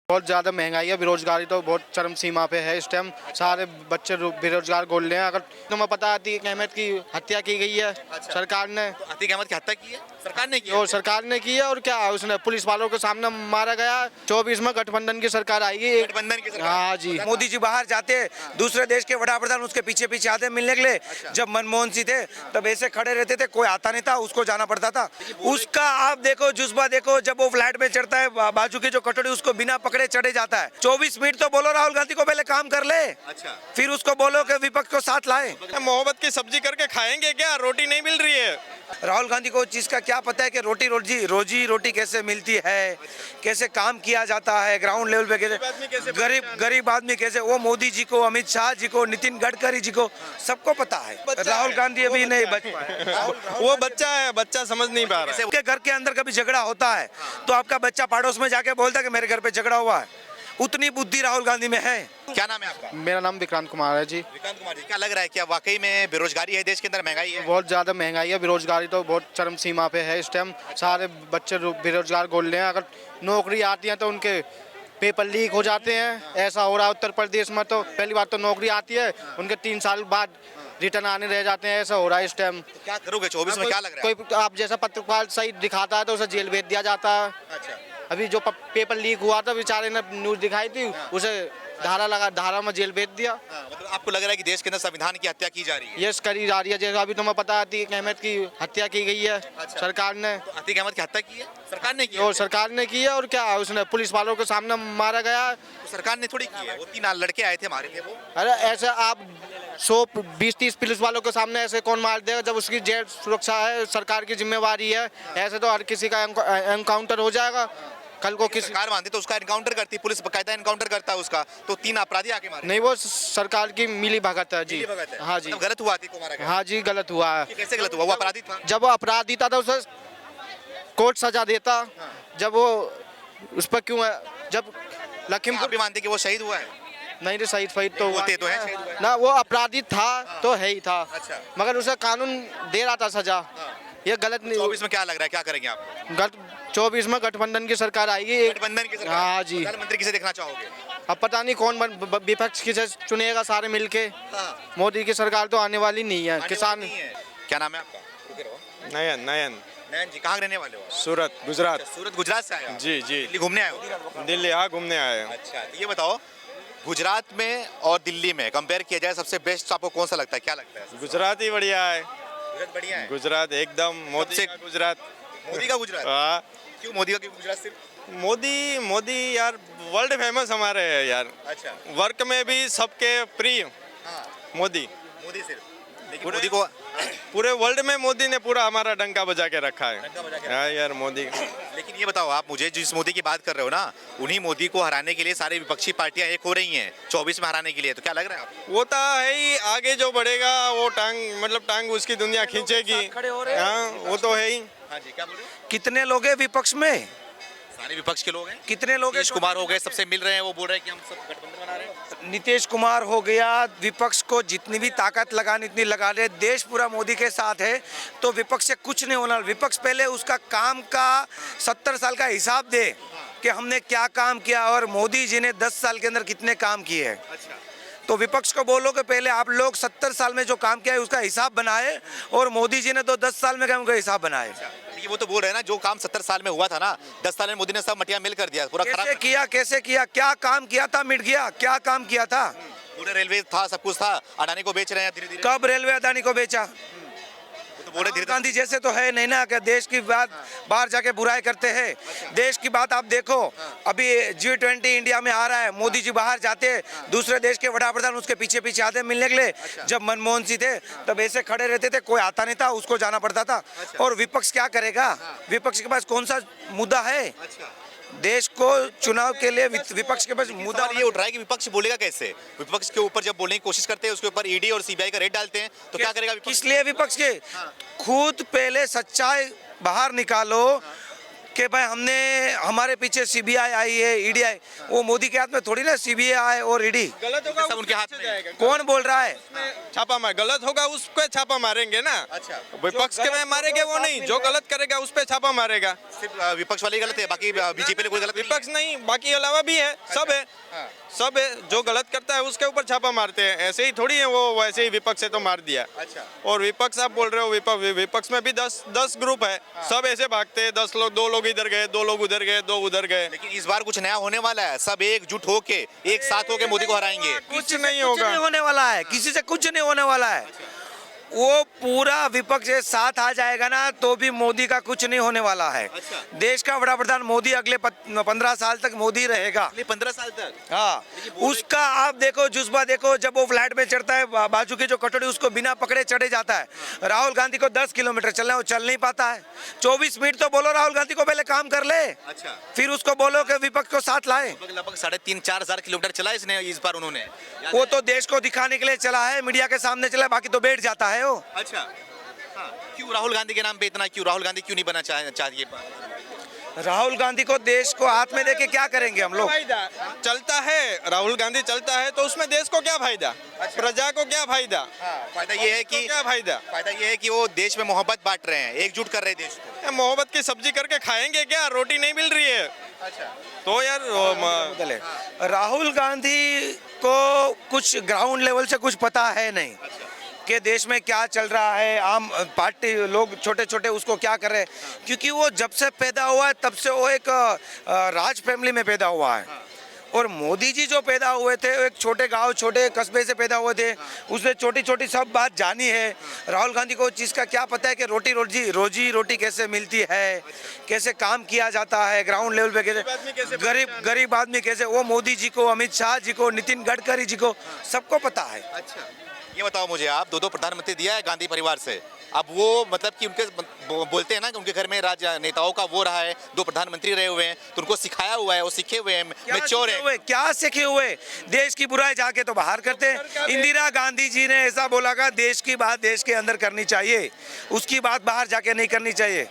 बहुत ज़्यादा महंगाई है, बेरोजगारी तो बहुत चरम सीमा पे है इस टाइम। सारे बच्चे बेरोजगार बोल रहे हैं। अगर तुम्हें पता है अतीक अहमद की हत्या की गई है सरकार ने, तो अतीक अहमद की हत्या की है सरकार ने की है? और सरकार ने की है। और क्या उसने पुलिस वालों के सामने मारा गया। 24 में गठबंधन की सरकार आएगी। गठबंधन की सरकार। हाँ जी। मोदी जी बाहर जाते, दूसरे देश के वड़ा प्रधान उसके पीछे पीछे आते मिलने के लिए। जब मनमोहन सिंह थे तब ऐसे खड़े रहते थे, कोई आता नहीं था, उसको जाना पड़ता था। उसका आप देखो जुज्बा देखो, जब वो फ्लाइट में चढ़ता है बाजू की जो कटोरी उसको बिना पकड़े चढ़े जाता है। 24 मिनट तो बोलो राहुल गांधी को पहले काम कर ले, अच्छा फिर उसको बोलो कि विपक्ष को साथ लाए। मोहब्बत की सब्जी करके खाएंगे क्या? रोटी नहीं मिल रही है। राहुल गांधी को चीज का क्या पता है कि रोजी रोटी कैसे मिलती है, कैसे काम किया जाता है ग्राउंड लेवल पे, कैसे गरीब आदमी कैसे। वो मोदी जी को, अमित शाह जी को, नितिन गडकरी जी को सबको पता है। राहुल गांधी अभी नहीं बच पाए। वो बच्चा है, बच्चा समझ नहीं पा रहा है। उसके घर के अंदर कभी झगड़ा होता है तो आपका बच्चा पड़ोस में जाके बोलता है कि मेरे घर पे झगड़ा हुआ है। उतनी बुद्धि राहुल गांधी में है। क्या नाम है आपका? मेरा नाम विक्रांत कुमार है जी। विक्रांत कुमार जी, क्या लग रहा है, क्या वाकई में बेरोजगारी है देश के अंदर, महंगाई है? बहुत ज़्यादा महंगाई है, बेरोजगारी तो बहुत चरम सीमा पे है इस टाइम। सारे बच्चे बेरोजगार बोल रहे हैं। अगर नौकरी आती है तो उनके पेपर लीक हो जाते हैं। ऐसा हो रहा है उत्तर प्रदेश में। तो पहली बात तो नौकरी आती है, उनके 3 साल बाद रिटर्न आने रह जाते हैं। ऐसा हो रहा है इस टाइम। तो क्या करोगे 24 में? क्या लग रहा है? कोई आप जैसा पत्रकार सही दिखाता है तो उसे जेल भेज दिया जाता है। अच्छा, अभी जो पेपर लीक हुआ था, बेचारे ने न्यूज़ दिखाई थी, उसे धारा में जेल भेज दिया। मतलब आपको लग रहा है कि देश के अंदर संविधान की हत्या की जा रही है? यस, करी जा रही है। जैसा अभी तुम्हें पता है अतीक अहमद की हत्या की गई है सरकार ने, तो अतीक अहमद की हत्या की है सरकार ने की है? और सरकार ने की है। और क्या उसने पुलिस वालों के सामने मारा गया। तो सरकार ने थोड़ी की है, वो 3 लड़के आए थे, मारे थे वो। अरे ऐसे आप 120-30 पुलिस वालों के सामने ऐसे कौन मार देगा जब उसकी जेल सुरक्षा है, सरकार की जिम्मेवारी है। ऐसे तो हर किसी का एनकाउंटर हो जाएगा। कल को किसी सरकार मानती तो उसका एनकाउंटर करती, पुलिस बकायदा एनकाउंटर करता है उसका। तो 3 अपराधी आके मारे नहीं, वो सरकार की मिली भगत है जी। मिली भगत है। हाँ जी। मतलब गलत हुआ अतीक को मारा गया? हाँ जी, गलत हुआ है। ये कैसे गलत हुआ? वो अपराधी था। जब वो अपराधी था तो उसे कोर्ट सजा देता। जब वो उस पर क्यों है, जब आप लखीमपुर भी मानते कि वो शहीद हुआ है? नहीं रे, शहीद तो हुआ होते तो हैं, शहीद हुआ है। ना। वो अपराधी था तो है ही था। अच्छा। मगर उसे कानून दे रहा था सजा। ये गलत नहीं। 24 में क्या लग रहा है, क्या करेंगे आप? 24 में गठबंधन की सरकार आएगी। गठबंधन की सरकार। हाँ जी। प्रधानमंत्री किसे देखना चाहोगे? अब पता नहीं कौन विपक्ष किसे चुनेगा, सारे मिलके। मोदी की सरकार तो आने वाली नहीं है। किसान। क्या नाम है आपका? रुके रहो। नयन नयन जी, कहाँ रहने वाले हो? सूरत गुजरात। सूरत, गुजरात से आए हो? जी जी, दिल्ली घूमने आए हो? दिल्ली हाँ घूमने आए हैं। अच्छा, तो ये बताओ, गुजरात में और दिल्ली में कंपेयर किया जाए, सबसे बेस्ट आपको कौन सा लगता है? क्या लगता है? गुजरात ही बढ़िया है। गुजरात बढ़िया है। गुजरात एकदम मोदी सबसे- का गुजरात। मोदी का गुजरात? हाँ, क्यों मोदी का, क्यों गुजरात सिर्फ? मोदी यार वर्ल्ड फेमस हमारे है यार। अच्छा, वर्क में भी सबके प्रिय हाँ, मोदी। मोदी सिर्फ। लेकिन पूरे- मोदी को, पूरे वर्ल्ड में मोदी ने पूरा हमारा डंका बजा के रखा है। डंका बजा के हाँ यार मोदी। लेकिन ये बताओ आप मुझे, जिस मोदी की बात कर रहे हो ना, उन्हीं मोदी को हराने के लिए सारी विपक्षी पार्टियां एक हो रही हैं 24 में हराने के लिए। तो क्या लग रहा है आपको? वो तो है ही, आगे जो बढ़ेगा वो टांग उसकी दुनिया खींचेगी। खड़े हो रहे हैं। हाँ वो तो है ही। हाँ जी, क्या बोल रहे हो? कितने लोग हैं विपक्ष में? सारे विपक्ष के लोग हैं। कितने लोग हैं? नीतीश कुमार हो गए, सबसे मिल रहे हैं, वो बोल रहे हैं कि हम सब गठबंधन बना रहे हैं। नीतीश कुमार हो गया। विपक्ष को जितनी भी ताकत लगानी इतनी लगा ले। देश पूरा मोदी के साथ है तो विपक्ष से कुछ नहीं होना। विपक्ष पहले उसका काम का 70 साल का हिसाब दे कि हमने क्या काम किया और मोदी जी ने 10 साल के अंदर कितने काम किए हैं। अच्छा, तो विपक्ष को बोलो कि पहले आप लोग 70 साल में जो काम किया है उसका हिसाब बनाए, और मोदी जी ने तो 10 साल में काम का हिसाब बनाए। ये वो तो बोल रहे हैं ना, जो काम 70 साल में हुआ था ना, 10 साल में मोदी ने सब मटिया मिल कर दिया, पूरा खराब। कैसे किया, क्या काम किया था? मिट गया। क्या काम किया था? पूरे रेलवे था, सब कुछ था, अडानी को बेच रहे हैं धीरे धीरे। कब रेलवे अदानी को बेचा? तो बोल रहे राहुल धीरे गांधी जैसे तो है नहीं ना कि देश की बात बाहर जाके बुराई करते हैं। देश की बात आप देखो, अभी G20 इंडिया में आ रहा है, मोदी जी बाहर जाते, दूसरे देश के वड़ा प्रधान उसके पीछे पीछे आते मिलने के लिए। जब मनमोहन सिंह थे तब ऐसे खड़े रहते थे, कोई आता नहीं था, उसको जाना पड़ता था। और विपक्ष क्या करेगा? विपक्ष के पास कौन सा मुद्दा है? देश को चुनाव के लिए विपक्ष के पास मुद्दा ये उठ रहा है कि विपक्ष बोलेगा कैसे? विपक्ष के ऊपर जब बोलने की कोशिश करते हैं, उसके ऊपर ईडी और सीबीआई का रेड डालते हैं, तो क्या करेगा विपक्ष? किस लिए विपक्ष के? खुद पहले सच्चाई बाहर निकालो। कि भाई हमने हमारे पीछे सीबीआई आई है, ईडी आई, वो मोदी के हाथ में थोड़ी ना सीबीआई और ईडी। गलत होगा सब उनके हाथ में जाएगा। कौन बोल रहा है? छापा मार गलत होगा उस पे छापा मारेंगे ना। अच्छा। विपक्ष के में मारेंगे वो नहीं, जो गलत करेगा उस पे छापा मारेगा। सिर्फ विपक्ष वाले ही गलत है, बाकी बीजेपी ने कोई गलत नहीं है। विपक्ष नहीं, बाकी अलावा भी है, सब है। हाँ। सब है, जो गलत करता है उसके ऊपर छापा मारते हैं। ऐसे ही थोड़ी है वो, वैसे ही विपक्ष से तो मार दिया। अच्छा। और विपक्ष आप बोल रहे हो, विपक्ष में भी 10 ग्रुप है, सब ऐसे भागते हैं। 10 लोग, 2 लोग इधर गए, 2 लोग उधर गए, 2 उधर गए। लेकिन इस बार कुछ नया होने वाला है, सब एकजुट होके एक साथ होके मोदी को हराएंगे। कुछ नहीं कुछ होगा। नहीं होने वाला है, किसी से कुछ नहीं होने वाला है। वो पूरा विपक्ष के साथ आ जाएगा ना तो भी मोदी का कुछ नहीं होने वाला है। अच्छा। देश का बड़ा प्रधान मोदी अगले 15 साल तक मोदी रहेगा। अगले 15 साल तक। हाँ, उसका आप देखो जुज्बा देखो, जब वो फ्लैट में चढ़ता है बाजू की जो कटोरी उसको बिना पकड़े चढ़े जाता है। राहुल गांधी को 10 किलोमीटर चलना है, वो चल नहीं पाता है। 24 मिनट तो बोलो राहुल गांधी को पहले काम कर ले, अच्छा। फिर उसको बोलो कि विपक्ष को साथ लाए। लगभग 3.5-4 हजार किलोमीटर चला इसने इस बार उन्होंने। वो तो देश को दिखाने के लिए चला है, मीडिया के सामने चला है, बाकी तो बैठ जाता है वो। अच्छा। हाँ। क्यों राहुल गांधी के नाम पे इतना, क्यों राहुल गांधी क्यों नहीं बनना चाहिए? राहुल गांधी को देश को हाथ में देके क्या करेंगे हम लोग? फायदा चलता है, राहुल गांधी चलता है तो उसमें देश को क्या फायदा, प्रजा को क्या फायदा? फायदा ये है कि क्या फायदा? फायदा ये है कि वो देश में मोहब्बत बांट रहे हैं, एकजुट कर रहे हैं देश को। मोहब्बत की सब्जी करके खाएंगे क्या? रोटी नहीं मिल रही है। अच्छा। तो यार बदले राहुल गांधी को कुछ ग्राउंड लेवल से कुछ पता है नहीं कि देश में क्या चल रहा है, आम पार्टी लोग छोटे छोटे उसको क्या कर रहे हैं, क्योंकि वो जब से पैदा हुआ है तब से वो एक राज फैमिली में पैदा हुआ है। और मोदी जी जो पैदा हुए थे वो एक छोटे गांव छोटे कस्बे से पैदा हुए थे, उसने छोटी छोटी सब बात जानी है। राहुल गांधी को चीज़ का क्या पता है कि रोजी रोटी कैसे मिलती है, कैसे काम किया जाता है ग्राउंड लेवल पे, कैसे गरीब आदमी कैसे। वो मोदी जी को, अमित शाह जी को, नितिन गडकरी जी को सबको पता है। अच्छा, ये बताओ मुझे, आप 2 प्रधानमंत्री दिया है गांधी परिवार से, अब वो मतलब कि उनके बोलते हैं ना कि उनके घर में नेताओं का वो रहा है, 2 प्रधानमंत्री रहे हुए हैं, तो उनको सिखाया हुआ है, वो सीखे हुए हैं, मैच्योर है। क्या सीखे हुए? देश की बुराई जाके तो बाहर करते हैं। इंदिरा गांधी जी ने ऐसा बोला कि देश की बात देश के अंदर करनी चाहिए, उसकी बात बाहर जाके नहीं करनी चाहिए।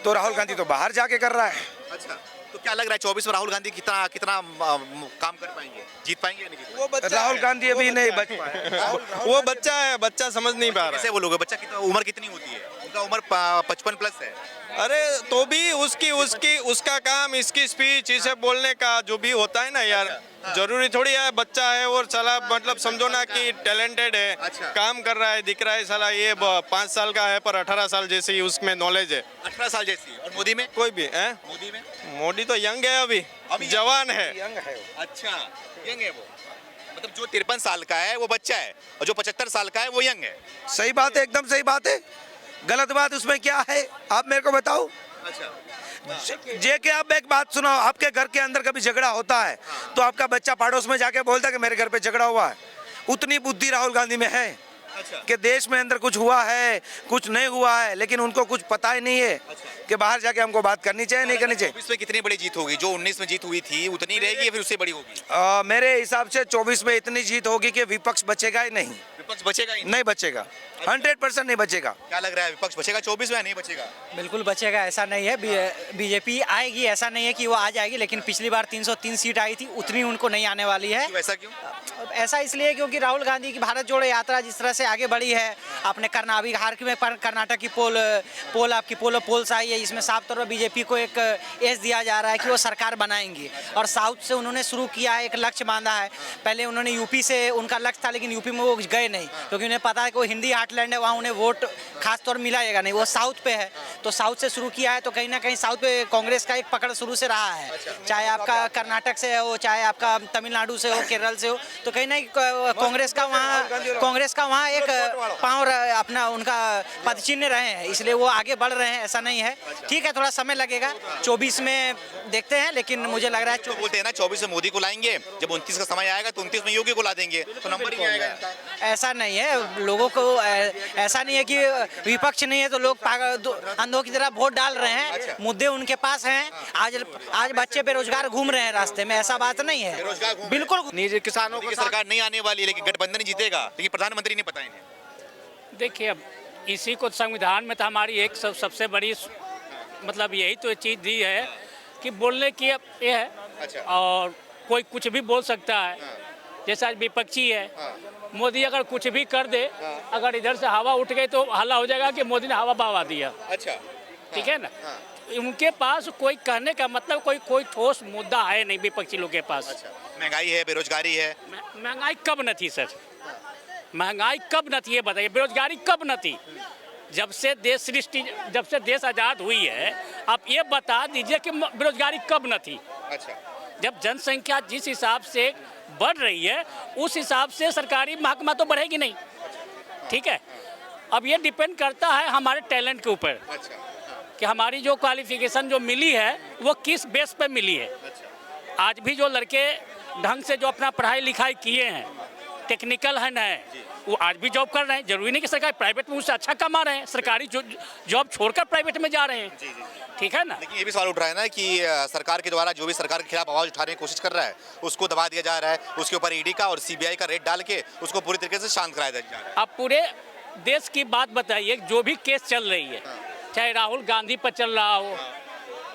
तो राहुल गांधी तो बाहर जाके कर रहा है। अच्छा, तो क्या लग रहा है 24 में राहुल गांधी कितना काम कर पाएंगे, जीत पाएंगे या नहीं जीत पाएंगे? राहुल गांधी अभी नहीं बच पाए। वो बच्चा है, बच्चा समझ नहीं पा रहा कैसे बोलोगे? बच्चा कितना, उम्र कितनी होती है? उनका उम्र 55 प्लस है। अरे तो भी उसका काम, इसकी स्पीच, इसे बोलने का जो भी होता है ना यार, जरूरी थोड़ी है बच्चा है और साला मतलब समझो ना कि टैलेंटेड है, अच्छा। काम कर रहा है, दिख रहा है साला ये 5 साल का है पर 18 साल जैसी उसमें नॉलेज है। 18 साल जैसी। और मोदी में? कोई भी है, मोदी में मोदी तो यंग है, अभी जवान है। अच्छा, यंग है वो, मतलब जो 53 साल का है वो बच्चा है और जो 75 साल का है वो यंग है। सही बात है, एकदम सही बात है। गलत बात उसमें क्या है आप मेरे को बताओ? अच्छा। कि आप एक बात सुनाओ, आपके घर के अंदर कभी झगड़ा होता है तो आपका बच्चा पड़ोस में जाके बोलता है कि मेरे घर पे झगड़ा हुआ है। उतनी बुद्धि राहुल गांधी में है कि देश में अंदर कुछ हुआ है, कुछ नहीं हुआ है, लेकिन उनको कुछ पता ही नहीं है कि बाहर जाके हमको बात करनी चाहिए नहीं करनी चाहिए। 24 में कितनी बड़ी जीत होगी? जो 19 में जीत हुई थी उतनी रहेगी या फिर उससे बड़ी होगी? मेरे हिसाब से 24 में इतनी जीत होगी कि विपक्ष बचेगा ही नहीं। विपक्ष बचेगा ही नहीं बचेगा, 100% नहीं बचेगा। क्या लग रहा है, विपक्ष बचेगा 24 में या नहीं बचेगा? बिल्कुल बचेगा, ऐसा नहीं है। बीजेपी आएगी, ऐसा नहीं है कि वो आ जाएगी, लेकिन पिछली बार 303 सीट आई थी, उतनी उनको नहीं आने वाली है। ऐसा क्यों? ऐसा इसलिए क्योंकि राहुल गांधी की भारत जोड़ो यात्रा जिस तरह से आगे बढ़ी है, आपने बिहार में कर्नाटक की पोल आपकी पोल्स आई है, इसमें साफ तौर पर बीजेपी को एक एज दिया जा रहा है कि वो सरकार बनाएंगी। और साउथ से उन्होंने शुरू किया है, एक लक्ष्य बांधा है। पहले उन्होंने यूपी से उनका लक्ष्य था, लेकिन यूपी में वो गए नहीं क्योंकि उन्हें पता है कि वो हिंदी हार्टलैंड है, वहाँ उन्हें वोट खास तौर मिलाएगा नहीं। वो साउथ पे है तो साउथ से शुरू किया है, तो कहीं ना कहीं साउथ पे कांग्रेस का एक पकड़ शुरू से रहा है, चाहे आपका कर्नाटक से हो, चाहे आपका तमिलनाडु से हो, केरल से हो, तो कहीं ना कांग्रेस का वहाँ एक पाँव अपना उनका पदचिन्ह रहे हैं, इसलिए वो आगे बढ़ रहे हैं। ऐसा नहीं है, ठीक है, थोड़ा समय लगेगा, 24 में देखते हैं, लेकिन मुझे लग रहा है तो बोलते हैं ना 24 में मोदी को लाएंगे, जब 29 का समय आएगा तो 29 में योगी को ला देंगे, तो नंबर ही आएगा इनका। ऐसा नहीं है, लोगों को ऐसा नहीं है कि विपक्ष नहीं है तो लोग अंधों की तरह वोट डाल रहे हैं। मुद्दे उनके पास हैं। आज बच्चे बेरोजगार घूम रहे हैं रास्ते में, ऐसा बात नहीं है। बिल्कुल किसानों की सरकार नहीं आने वाली, लेकिन गठबंधन जीतेगा, लेकिन प्रधानमंत्री नहीं पता इन्हें। देखिए, अब इसी को संविधान में तो हमारी एक सबसे बड़ी मतलब यही तो चीज़ दी है कि बोलने की ये है। अच्छा। और कोई कुछ भी बोल सकता है, जैसा आज विपक्षी है। मोदी अगर कुछ भी कर दे, अगर इधर से हवा उठ गई तो हल्ला हो जाएगा कि मोदी ने हवा बहवा दिया। अच्छा। ठीक है ना। उनके पास कोई कहने का मतलब कोई ठोस मुद्दा है नहीं विपक्षी लोग के पास। अच्छा। महंगाई है, बेरोजगारी है। महंगाई कब न थी सर? महंगाई कब न थी ये बताइए, बेरोजगारी कब न थी? जब से देश आज़ाद हुई है, आप ये बता दीजिए कि बेरोजगारी कब न थी? अच्छा। जब जनसंख्या जिस हिसाब से बढ़ रही है, उस हिसाब से सरकारी महकमा तो बढ़ेगी नहीं। ठीक है। अब ये डिपेंड करता है हमारे टैलेंट के ऊपर अच्छा। कि हमारी जो क्वालिफिकेशन जो मिली है वो किस बेस पे मिली है। आज भी जो लड़के ढंग से जो अपना पढ़ाई लिखाई किए हैं, टेक्निकल है, वो आज भी जॉब कर रहे हैं। जरूरी नहीं कि सरकारी, प्राइवेट में उससे अच्छा कमा रहे हैं, सरकारी जॉब छोड़कर प्राइवेट में जा रहे हैं। ठीक है ना। लेकिन ये भी सवाल उठ रहा है ना कि सरकार के द्वारा जो भी सरकार के खिलाफ आवाज उठाने की कोशिश कर रहा है, उसको दबा दिया जा रहा है। उसके ऊपर ईडी का और सीबीआई का रेड डाल के उसको पूरी तरीके से शांत कराया जा रहा है। आप पूरे देश की बात बताइए, जो भी केस चल रही है, चाहे राहुल गांधी पर चल रहा हो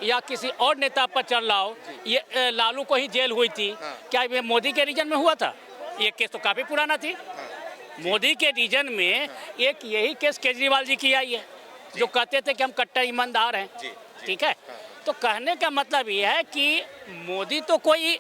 या किसी और नेता पर चल रहा हो, ये लालू को ही जेल हुई थी, क्या ये मोदी के रीजन में हुआ था? ये केस तो काफ़ी पुराना थी। मोदी के रीजन में एक यही केस केजरीवाल जी की आई है, जो कहते थे कि हम कट्टर ईमानदार हैं। ठीक है। तो कहने का मतलब ये है कि मोदी तो कोई